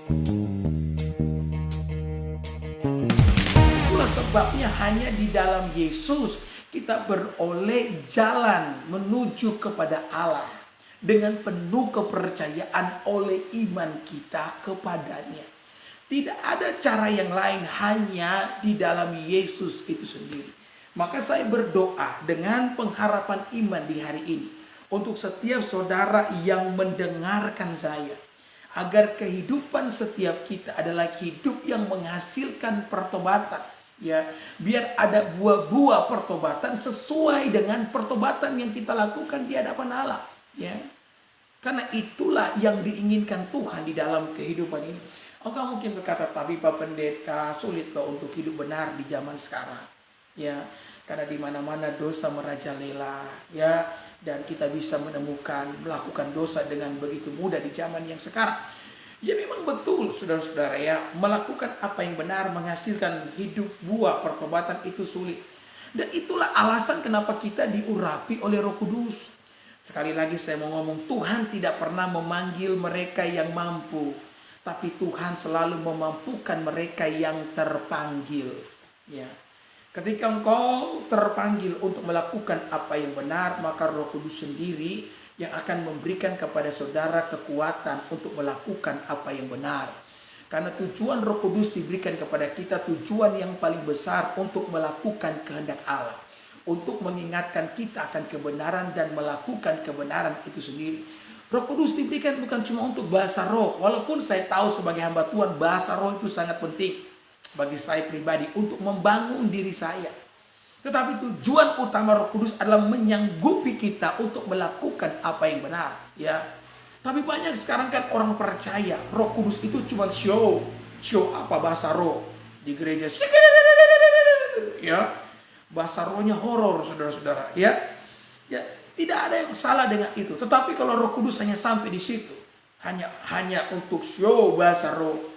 Itulah sebabnya hanya di dalam Yesus kita beroleh jalan menuju kepada Allah dengan penuh kepercayaan oleh iman kita kepadanya. Tidak ada cara yang lain, hanya di dalam Yesus itu sendiri. Maka saya berdoa dengan pengharapan iman di hari ini untuk setiap saudara yang mendengarkan saya, agar kehidupan setiap kita adalah hidup yang menghasilkan pertobatan, ya, biar ada buah-buah pertobatan sesuai dengan pertobatan yang kita lakukan di hadapan Allah, ya. Karena itulah yang diinginkan Tuhan di dalam kehidupan ini. Engkau mungkin berkata, tapi Pak Pendeta, sulit Pak untuk hidup benar di zaman sekarang, ya, karena di mana-mana dosa merajalela, ya, dan kita bisa melakukan dosa dengan begitu mudah di zaman yang sekarang. Ya memang betul saudara-saudara, ya, melakukan apa yang benar menghasilkan hidup buah pertobatan itu sulit. Dan itulah alasan kenapa kita diurapi oleh Roh Kudus. Sekali lagi saya mau ngomong, Tuhan tidak pernah memanggil mereka yang mampu, tapi Tuhan selalu memampukan mereka yang terpanggil, ya. Ketika engkau terpanggil untuk melakukan apa yang benar, maka Roh Kudus sendiri yang akan memberikan kepada saudara kekuatan untuk melakukan apa yang benar. Karena tujuan Roh Kudus diberikan kepada kita, tujuan yang paling besar untuk melakukan kehendak Allah, untuk mengingatkan kita akan kebenaran dan melakukan kebenaran itu sendiri. Roh Kudus diberikan bukan cuma untuk bahasa roh, walaupun saya tahu sebagai hamba Tuhan bahasa roh itu sangat penting bagi saya pribadi untuk membangun diri saya. Tetapi tujuan utama Roh Kudus adalah menyanggupi kita untuk melakukan apa yang benar, ya. Tapi banyak sekarang kan orang percaya Roh Kudus itu cuma show apa bahasa roh di gereja, ya. Bahasa rohnya horor, saudara-saudara, ya. Ya, tidak ada yang salah dengan itu. Tetapi kalau Roh Kudus hanya sampai di situ, hanya untuk show bahasa roh,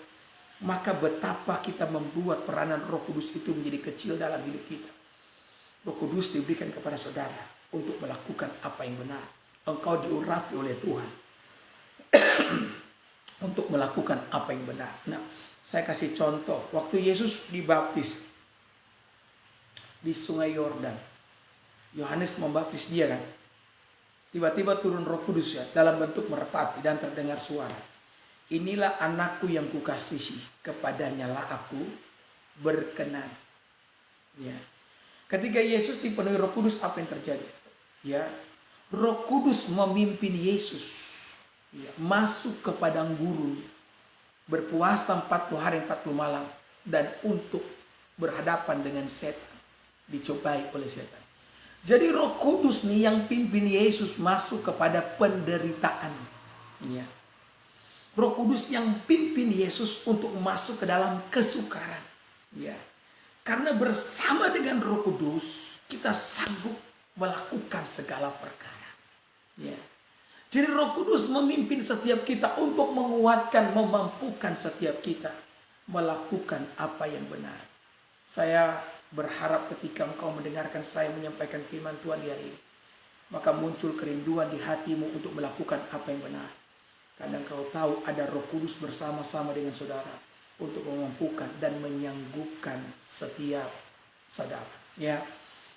maka betapa kita membuat peranan Roh Kudus itu menjadi kecil dalam hidup kita. Roh Kudus diberikan kepada saudara untuk melakukan apa yang benar. Engkau diurapi oleh Tuhan untuk melakukan apa yang benar. Nah, saya kasih contoh. Waktu Yesus dibaptis di Sungai Yordan, Yohanes membaptis dia kan. Tiba-tiba turun Roh Kudus, ya, dalam bentuk merpati, dan terdengar suara, inilah anakku yang kukasihi, kepadanya lah aku berkenan. Ya. Ketika Yesus dipenuhi Roh Kudus, apa yang terjadi? Ya, Roh Kudus memimpin Yesus, ya, masuk ke padang gurun, berpuasa 40 hari 40 malam, dan untuk berhadapan dengan setan, dicobai oleh setan. Jadi Roh Kudus nih yang pimpin Yesus masuk kepada penderitaan, ya. Roh Kudus yang pimpin Yesus untuk masuk ke dalam kesukaran, ya. Karena bersama dengan Roh Kudus kita sanggup melakukan segala perkara, ya. Jadi Roh Kudus memimpin setiap kita untuk menguatkan, memampukan setiap kita melakukan apa yang benar. Saya berharap ketika engkau mendengarkan saya menyampaikan firman Tuhan di hari ini, maka muncul kerinduan di hatimu untuk melakukan apa yang benar. Karena engkau tahu ada Roh Kudus bersama-sama dengan saudara untuk memampukan dan menyanggupkan setiap saudara. Ya,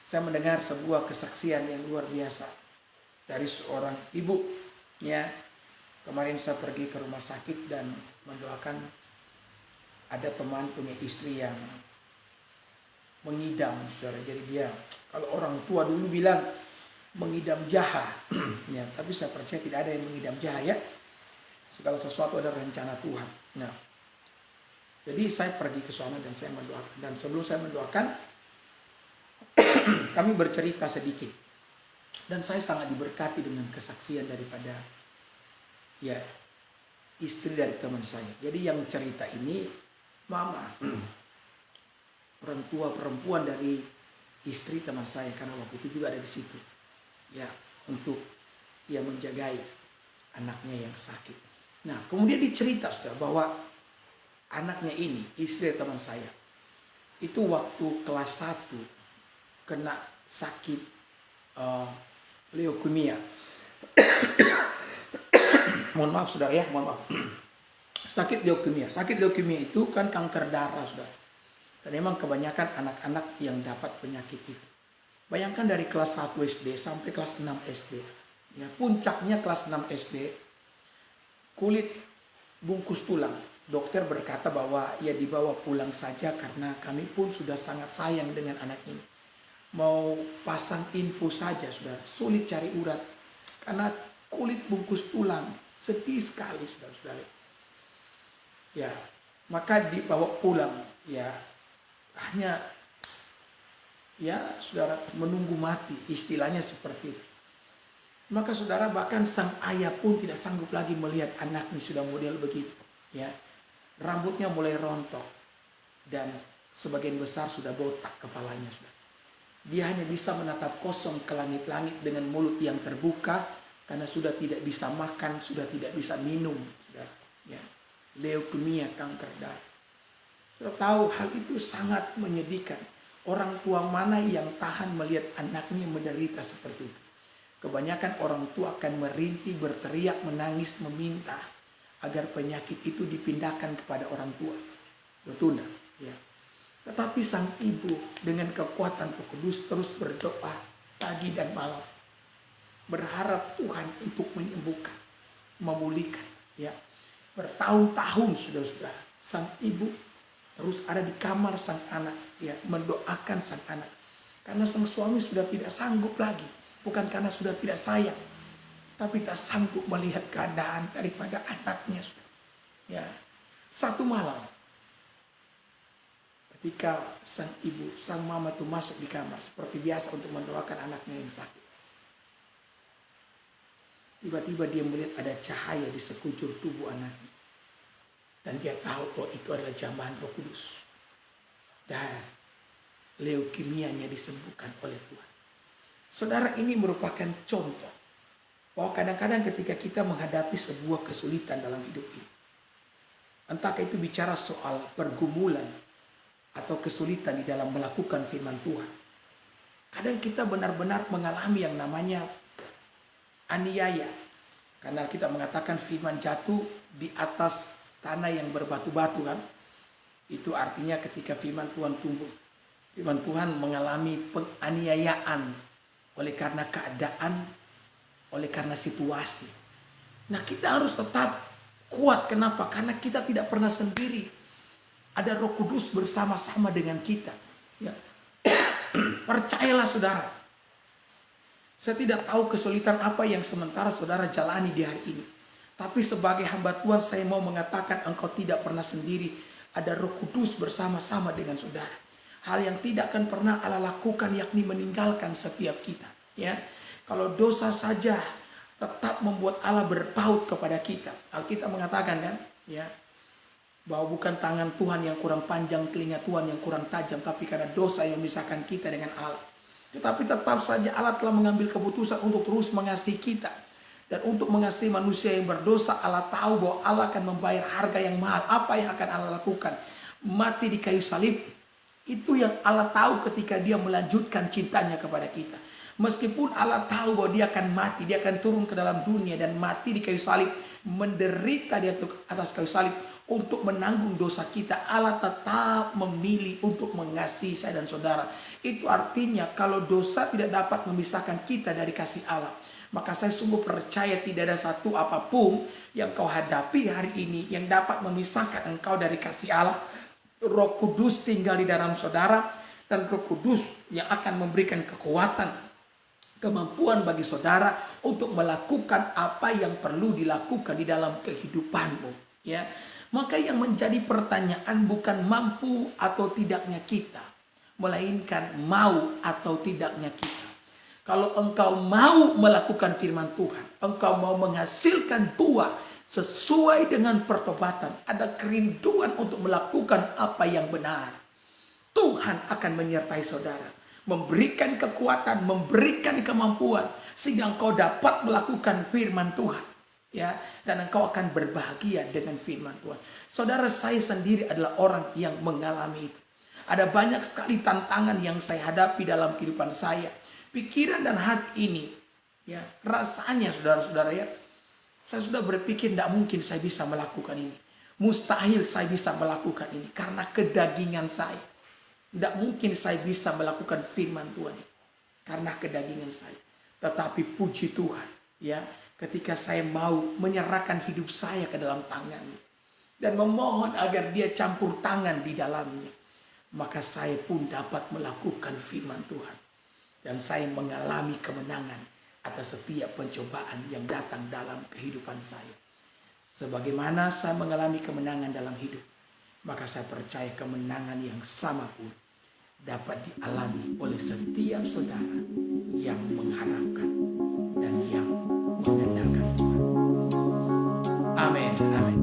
saya mendengar sebuah kesaksian yang luar biasa dari seorang ibu. Ya, kemarin saya pergi ke rumah sakit dan mendoakan ada teman punya istri yang mengidam, saudara. Jadi dia, kalau orang tua dulu bilang mengidam jaha, ya, tapi saya percaya tidak ada yang mengidam jaha, ya. Segala sesuatu ada rencana Tuhan. Nah, jadi saya pergi ke sana dan saya mendoakan. Dan sebelum saya mendoakan, kami bercerita sedikit. Dan saya sangat diberkati dengan kesaksian daripada, ya, istri dari teman saya. Jadi yang cerita ini mama, orang tua perempuan dari istri teman saya, karena waktu itu juga ada di situ, ya, untuk ia menjagai anaknya yang sakit. Nah, kemudian dicerita sudah bahwa anaknya ini, istri teman saya, itu waktu kelas 1 kena sakit leukemia. Mohon maaf saudara, ya, mohon maaf. sakit leukemia. Sakit leukemia itu kan kanker darah, Saudara. Dan memang kebanyakan anak-anak yang dapat penyakit itu. Bayangkan dari kelas 1 SD sampai kelas 6 SD. Ya, puncaknya kelas 6 SD, kulit bungkus tulang. Dokter berkata bahwa ya dibawa pulang saja karena kami pun sudah sangat sayang dengan anak ini. Mau pasang infus saja, Saudara. Sulit cari urat. Karena kulit bungkus tulang. Sedih sekali, Saudara-saudara. Ya, maka dibawa pulang. Ya, hanya ya Saudara menunggu mati, istilahnya seperti itu. Maka Saudara, bahkan sang ayah pun tidak sanggup lagi melihat anaknya sudah model begitu, ya. Rambutnya mulai rontok dan sebagian besar sudah botak kepalanya, Saudara. Dia hanya bisa menatap kosong ke langit-langit dengan mulut yang terbuka karena sudah tidak bisa makan, sudah tidak bisa minum, Saudara. Ya. Leukemia, kanker darah. Saudara tahu hal itu sangat menyedihkan. Orang tua mana yang tahan melihat anaknya menderita seperti itu? Kebanyakan orang tua akan merintih, berteriak, menangis, meminta agar penyakit itu dipindahkan kepada orang tua. Betul, ya. Tetapi sang ibu dengan kekuatan Roh Kudus terus berdoa pagi dan malam, berharap Tuhan untuk menyembuhkan, memulihkan, ya. Bertahun-tahun sudah sang ibu terus ada di kamar sang anak, ya, mendoakan sang anak. Karena sang suami sudah tidak sanggup lagi, bukan karena sudah tidak sayang, tapi tak sanggup melihat keadaan daripada anaknya. Ya, satu malam, ketika sang ibu, sang mama itu masuk di kamar seperti biasa untuk mendoakan anaknya yang sakit, tiba-tiba dia melihat ada cahaya di sekujur tubuh anaknya. Dan dia tahu bahwa itu adalah jambahan Roh Kudus. Dan leukemianya disembuhkan oleh Tuhan. Saudara, ini merupakan contoh bahwa kadang-kadang ketika kita menghadapi sebuah kesulitan dalam hidup ini, entah itu bicara soal pergumulan atau kesulitan di dalam melakukan firman Tuhan, kadang kita benar-benar mengalami yang namanya aniaya. Karena kita mengatakan firman jatuh di atas tanah yang berbatu-batu, kan? Itu artinya ketika firman Tuhan tumbuh, firman Tuhan mengalami penganiayaan oleh karena keadaan, oleh karena situasi. Nah, kita harus tetap kuat. Kenapa? Karena kita tidak pernah sendiri. Ada Roh Kudus bersama-sama dengan kita. Ya. Percayalah saudara. Saya tidak tahu kesulitan apa yang sementara saudara jalani di hari ini. Tapi sebagai hamba Tuhan saya mau mengatakan engkau tidak pernah sendiri. Ada Roh Kudus bersama-sama dengan saudara. Hal yang tidak akan pernah Allah lakukan yakni meninggalkan setiap kita. Ya, kalau dosa saja tetap membuat Allah berpaut kepada kita. Alkitab mengatakan kan, ya, bahwa bukan tangan Tuhan yang kurang panjang, telinga Tuhan yang kurang tajam, tapi karena dosa yang memisahkan kita dengan Allah. Tetapi tetap saja Allah telah mengambil keputusan untuk terus mengasihi kita. Dan untuk mengasihi manusia yang berdosa, Allah tahu bahwa Allah akan membayar harga yang mahal. Apa yang akan Allah lakukan? Mati di kayu salib. Itu yang Allah tahu ketika dia melanjutkan cintanya kepada kita. Meskipun Allah tahu bahwa dia akan mati, dia akan turun ke dalam dunia dan mati di kayu salib, menderita di atas kayu salib untuk menanggung dosa kita, Allah tetap memilih untuk mengasihi saya dan saudara. Itu artinya kalau dosa tidak dapat memisahkan kita dari kasih Allah, maka saya sungguh percaya tidak ada satu apapun yang kau hadapi hari ini yang dapat memisahkan engkau dari kasih Allah. Roh Kudus tinggal di dalam saudara, dan Roh Kudus yang akan memberikan kekuatan, kemampuan bagi saudara untuk melakukan apa yang perlu dilakukan di dalam kehidupanmu. Ya, maka yang menjadi pertanyaan bukan mampu atau tidaknya kita, melainkan mau atau tidaknya kita. Kalau engkau mau melakukan firman Tuhan, engkau mau menghasilkan buah sesuai dengan pertobatan, ada kerinduan untuk melakukan apa yang benar, Tuhan akan menyertai saudara, memberikan kekuatan, memberikan kemampuan, sehingga engkau dapat melakukan firman Tuhan. Ya, dan engkau akan berbahagia dengan firman Tuhan. Saudara, saya sendiri adalah orang yang mengalami itu. Ada banyak sekali tantangan yang saya hadapi dalam kehidupan saya. Pikiran dan hati ini, ya, rasanya saudara-saudara, ya, saya sudah berpikir tidak mungkin saya bisa melakukan ini. Mustahil saya bisa melakukan ini karena kedagingan saya. Tidak mungkin saya bisa melakukan firman Tuhan ini karena kedagingan saya. Tetapi puji Tuhan, ya, ketika saya mau menyerahkan hidup saya ke dalam tangan-Nya dan memohon agar Dia campur tangan di dalamnya, maka saya pun dapat melakukan firman Tuhan. Dan saya mengalami kemenangan atas setiap pencobaan yang datang dalam kehidupan saya. Sebagaimana saya mengalami kemenangan dalam hidup, maka saya percaya kemenangan yang sama pun dapat dialami oleh setiap saudara yang mengharapkan dan yang mengandalkan Tuhan. Amin. Amin.